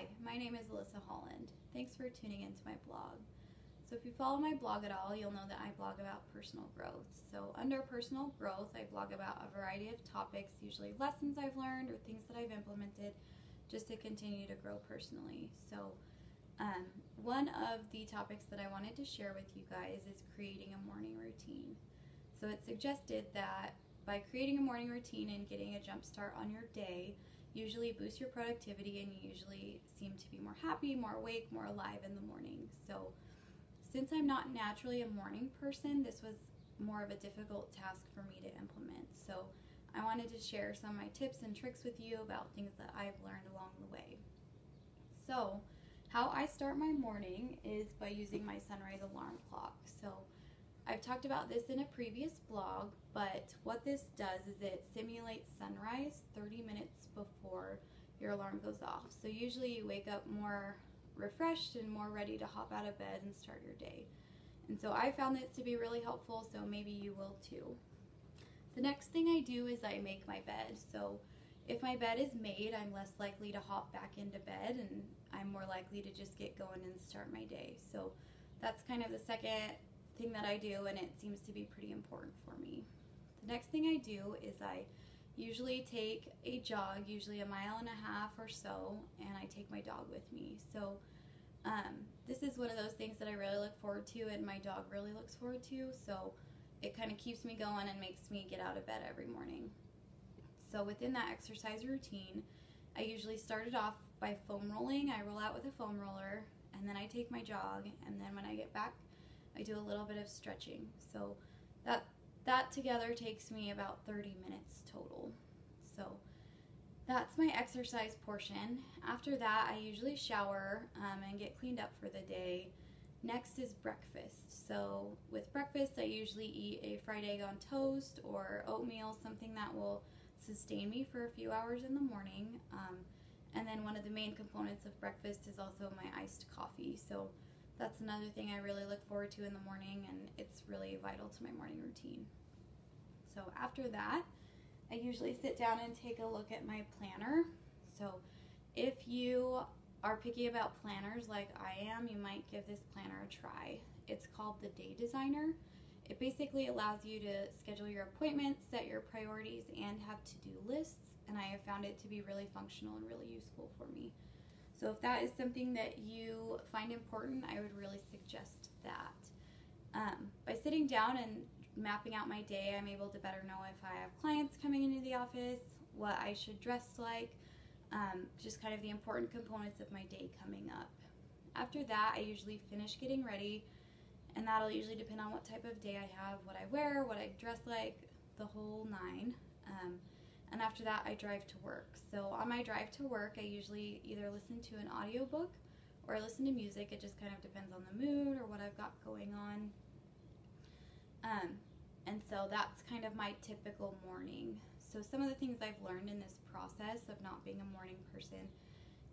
Hi, my name is Alyssa Holland. Thanks for tuning into my blog. So if you follow my blog at all, you'll know that I blog about personal growth. So under personal growth, I blog about a variety of topics, usually lessons I've learned or things that I've implemented just to continue to grow personally. So one of the topics that I wanted to share with you guys is creating a morning routine. So it's suggested that by creating a morning routine and getting a jump start on your day, usually boosts your productivity and you usually seem to be more happy, more awake, more alive in the morning. So since I'm not naturally a morning person, this was more of a difficult task for me to implement. So I wanted to share some of my tips and tricks with you about things that I've learned along the way. So how I start my morning is by using my sunrise alarm clock. So I've talked about this in a previous blog, but what this does is it simulates sunrise 30 minutes before your alarm goes off. So usually you wake up more refreshed and more ready to hop out of bed and start your day. And so I found this to be really helpful, so maybe you will too. The next thing I do is I make my bed. So if my bed is made, I'm less likely to hop back into bed and I'm more likely to just get going and start my day. So that's kind of the second thing that I do, and it seems to be pretty important for me. The next thing I do is I usually take a jog, usually 1.5 miles or so, and I take my dog with me. So this is one of those things that I really look forward to and my dog really looks forward to, so it kind of keeps me going and makes me get out of bed every morning. So within that exercise routine, I usually start it off by foam rolling. I roll out with a foam roller and then I take my jog, and then when I get back I do a little bit of stretching. So that together takes me about 30 minutes total. So that's my exercise portion. After that, I usually shower and get cleaned up for the day. Next is breakfast. So with breakfast, I usually eat a fried egg on toast or oatmeal, something that will sustain me for a few hours in the morning. And then one of the main components of breakfast is also my iced coffee. So that's another thing I really look forward to in the morning, and it's really vital to my morning routine. So after that, I usually sit down and take a look at my planner. So if you are picky about planners like I am, you might give this planner a try. It's called the Day Designer. It basically allows you to schedule your appointments, set your priorities, and have to-do lists, and I have found it to be really functional and really useful for me. So if that is something that you find important, I would really suggest that. By sitting down and mapping out my day, I'm able to better know if I have clients coming into the office, what I should dress like, just kind of the important components of my day coming up. After that, I usually finish getting ready, and that'll usually depend on what type of day I have, what I wear, what I dress like, the whole nine. And after that, I drive to work. So on my drive to work, I usually either listen to an audiobook or I listen to music. It just kind of depends on the mood or what I've got going on. And so that's kind of my typical morning. So some of the things I've learned in this process of not being a morning person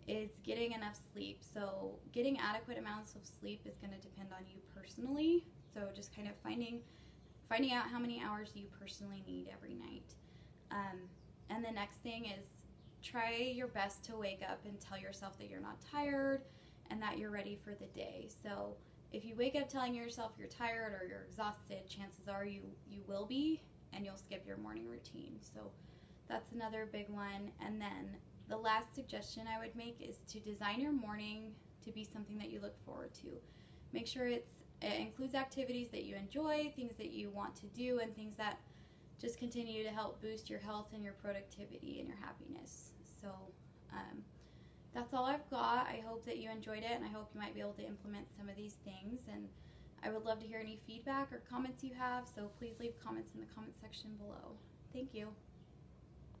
is getting enough sleep. So getting adequate amounts of sleep is going to depend on you personally. So just kind of finding out how many hours you personally need every night. And the next thing is try your best to wake up and tell yourself that you're not tired and that you're ready for the day. So if you wake up telling yourself you're tired or you're exhausted, chances are you will be, and you'll skip your morning routine. So that's another big one. And then the last suggestion I would make is to design your morning to be something that you look forward to. Make sure it includes activities that you enjoy, things that you want to do, and things that just continue to help boost your health and your productivity and your happiness. So that's all I've got. I hope that you enjoyed it, and I hope you might be able to implement some of these things. And I would love to hear any feedback or comments you have, so please leave comments in the comment section below. Thank you.